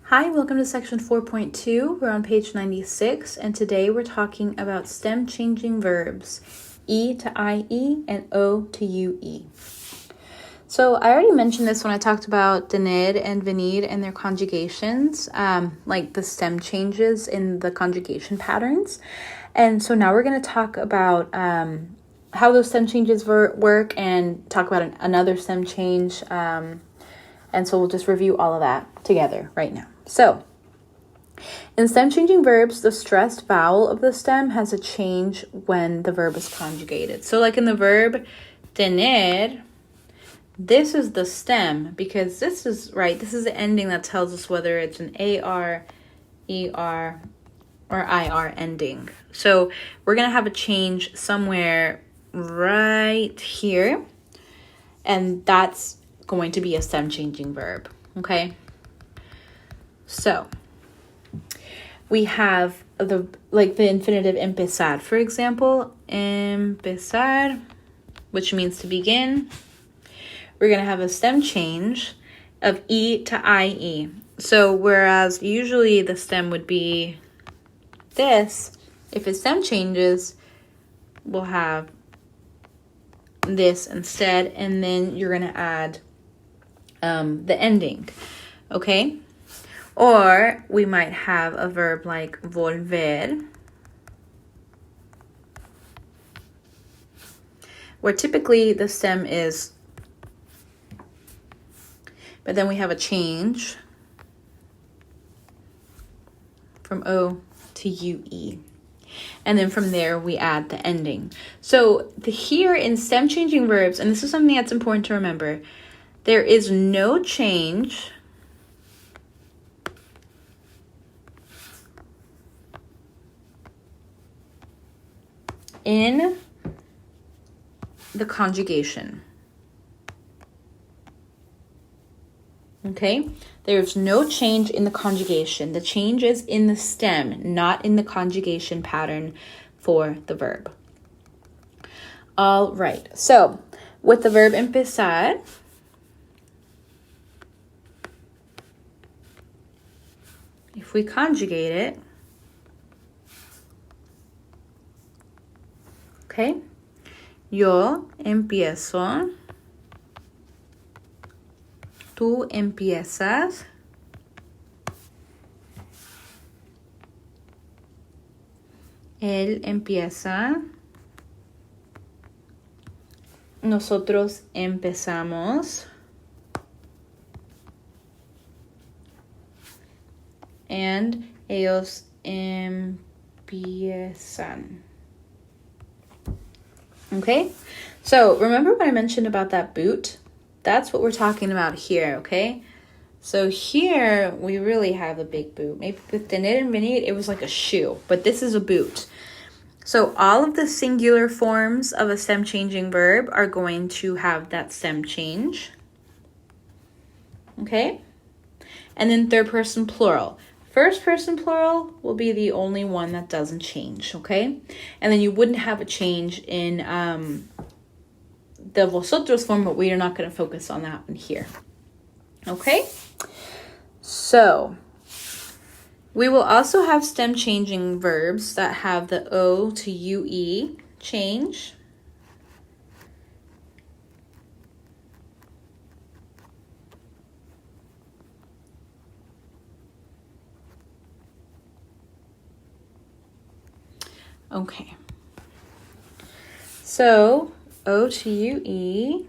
Hi, welcome to section 4.2. We're on page 96, and today we're talking about stem changing verbs, E to IE and O to UE. So I already mentioned this when I talked about denid and venid and their conjugations, like the stem changes in the conjugation patterns. And so now we're going to talk about how those stem changes work and talk about another stem change. And so we'll just review all of that together right now. So, in stem changing verbs, the stressed vowel of the stem has a change when the verb is conjugated. So like in the verb tener, this is the stem because this is the ending that tells us whether it's an AR, ER, or IR ending. So we're going to have a change somewhere right here, and that's going to be a stem changing verb, okay? So we have the infinitive empezar, for example, empezar, which means to begin. We're going to have a stem change of E to IE. So whereas usually the stem would be this, if it stem changes, we'll have this instead, and then you're going to add the ending, okay? Or we might have a verb like volver, where typically the stem is, but then we have a change from O to UE. And then from there, we add the ending. So here in stem changing verbs, and this is something that's important to remember, there is no change in the conjugation. Okay? There's no change in the conjugation. The change is in the stem, not in the conjugation pattern for the verb. All right. So, with the verb empezar, if we conjugate it, okay, yo empiezo, tú empiezas, él empieza, nosotros empezamos, and ellos empiezan. Okay, so remember when I mentioned about that boot? That's what we're talking about here, okay? So here we really have a big boot. Maybe with denid and venid, it was like a shoe, but this is a boot. So all of the singular forms of a stem changing verb are going to have that stem change. Okay? And then third person plural. First person plural will be the only one that doesn't change, okay? And then you wouldn't have a change in the vosotros form, but we are not going to focus on that one here. Okay? So, we will also have stem changing verbs that have the O to UE change. Okay. So, O to UE.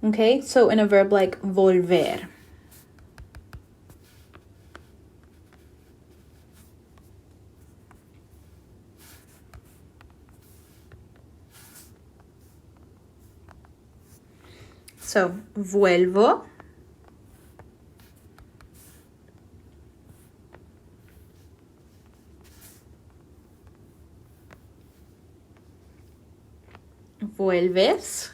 Okay, so in a verb like volver. So, vuelvo. Vuelves.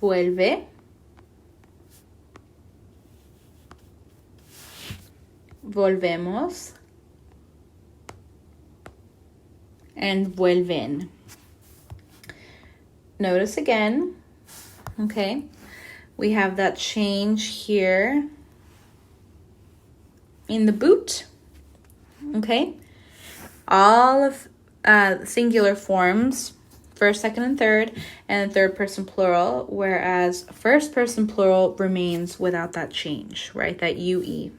Vuelve. Volvemos. And vuelven. notice again, okay, we have that change here in the boot, okay? All of singular forms, first, second, and third third person plural, whereas first person plural remains without that change, right? That UE.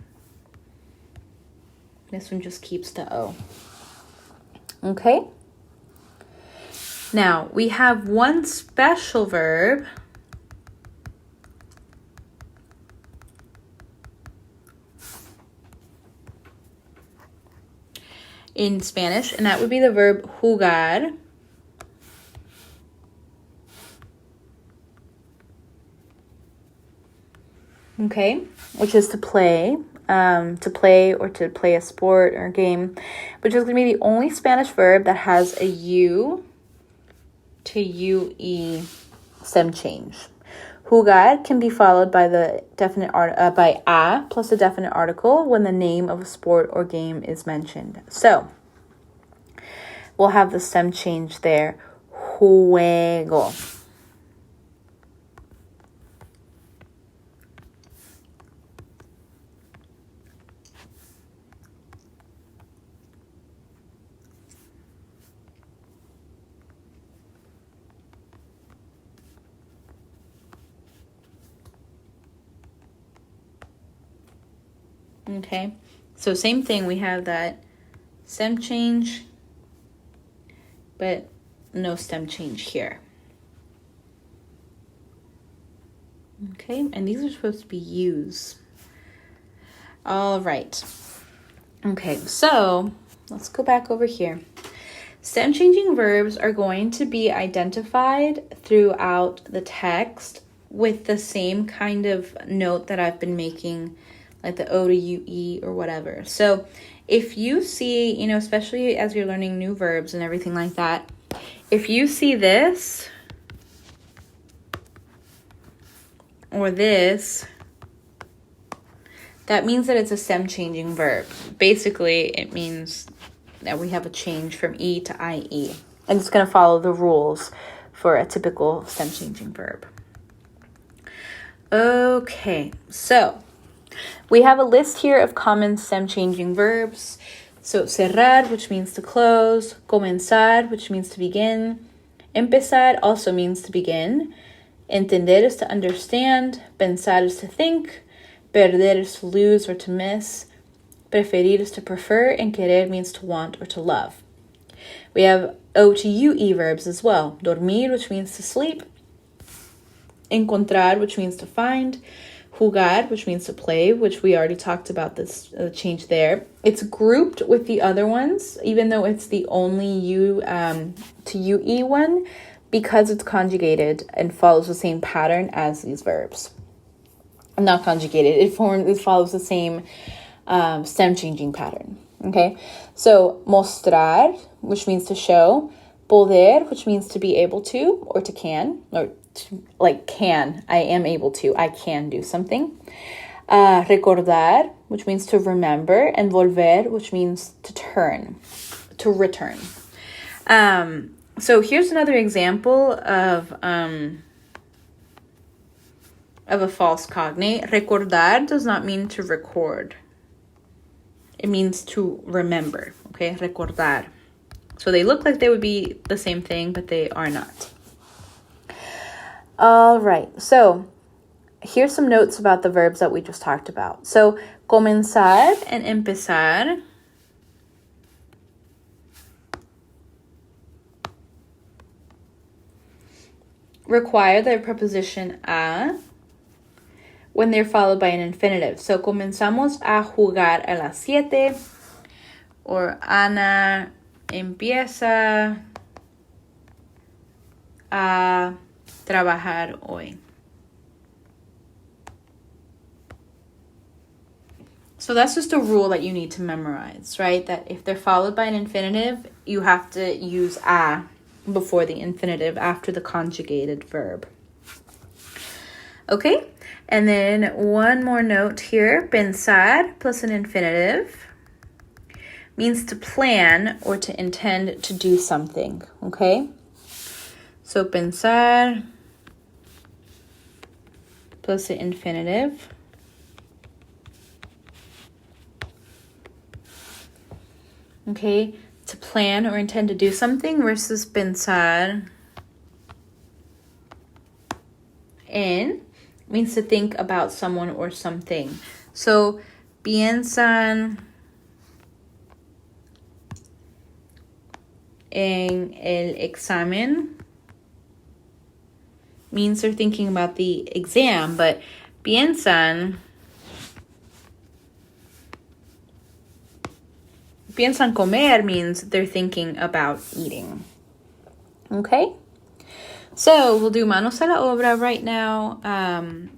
This one just keeps the O. Okay? Now, we have one special verb in Spanish, and that would be the verb jugar. Okay, which is to play or to play a sport or a game, which is going to be the only Spanish verb that has a U to UE stem change. Jugar can be followed by the definite by a plus a definite article when the name of a sport or game is mentioned. So we'll have the stem change there. Juego. Okay, so same thing, we have that stem change, but no stem change here. Okay, and these are supposed to be U's. All right. Okay, so let's go back over here. Stem changing verbs are going to be identified throughout the text with the same kind of note that I've been making, like the O to UE or whatever. So if you see, especially as you're learning new verbs and everything like that, if you see this or this, that means that it's a stem changing verb. Basically, it means that we have a change from E to IE. And it's going to follow the rules for a typical stem changing verb. Okay, so we have a list here of common stem changing verbs. So cerrar, which means to close, comenzar, which means to begin, empezar also means to begin, entender is to understand, pensar is to think, perder is to lose or to miss, preferir is to prefer, and querer means to want or to love. We have O to UE verbs as well. Dormir, which means to sleep, encontrar, which means to find, jugar, which means to play, which we already talked about this change there. It's grouped with the other ones, even though it's the only U to UE one, because it's conjugated and follows the same pattern as these verbs. Not conjugated, it follows the same stem changing pattern. Okay, so mostrar, which means to show, poder, which means to be able to or to can, or like can, I am able to, I can do something. Recordar, which means to remember, and volver, which means to turn, to return. So here's another example of a false cognate. Recordar does not mean to record. It means to remember, okay? Recordar. So they look like they would be the same thing, but they are not. All right, so here's some notes about the verbs that we just talked about. So comenzar and empezar require the preposition a when they're followed by an infinitive. So comenzamos a jugar a las 7, or Ana empieza a trabajar hoy. So that's just a rule that you need to memorize, right? That if they're followed by an infinitive, you have to use a before the infinitive after the conjugated verb. Okay, and then one more note here. Pensar plus an infinitive means to plan or to intend to do something, okay? So pensar plus the infinitive. Okay, to plan or intend to do something versus pensar en means to think about someone or something. So piensan en el examen means they're thinking about the exam, but piensan comer means they're thinking about eating. Okay? So we'll do manos a la obra right now.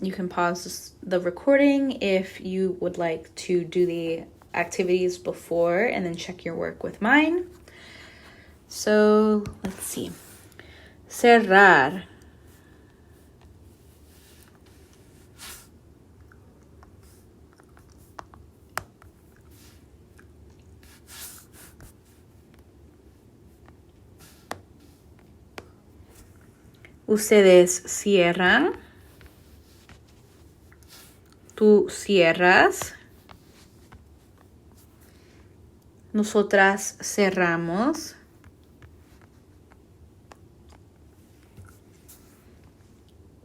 You can pause the recording if you would like to do the activities before and then check your work with mine. So let's see. Cerrar. Ustedes cierran. Tú cierras. Nosotras cerramos.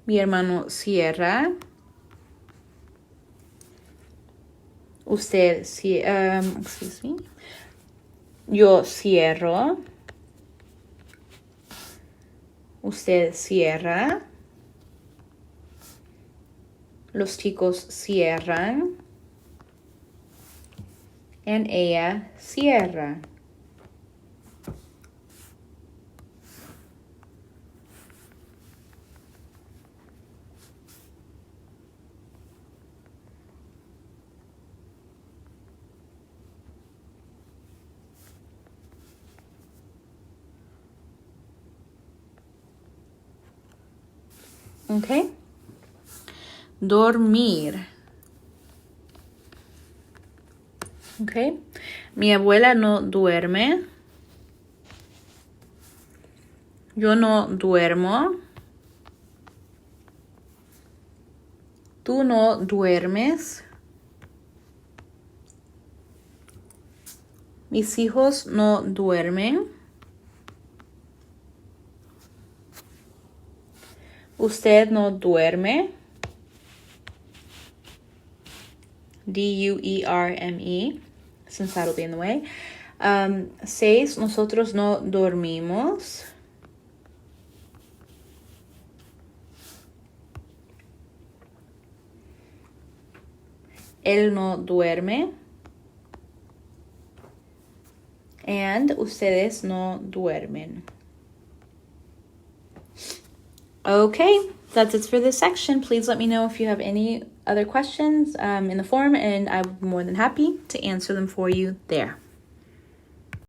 Mi hermano cierra. Usted cierra. Excuse me. Yo cierro. Usted cierra. Los chicos cierran. And ella cierra. Okay. Dormir. Okay. Mi abuela no duerme. Yo no duermo. Tú no duermes. Mis hijos no duermen. Usted no duerme. D-U-E-R-M-E, since that'll be in the way. 6, nosotros no dormimos. Él no duerme. And ustedes no duermen. Okay, that's it for this section. Please let me know if you have any other questions in the form, and I'm more than happy to answer them for you there.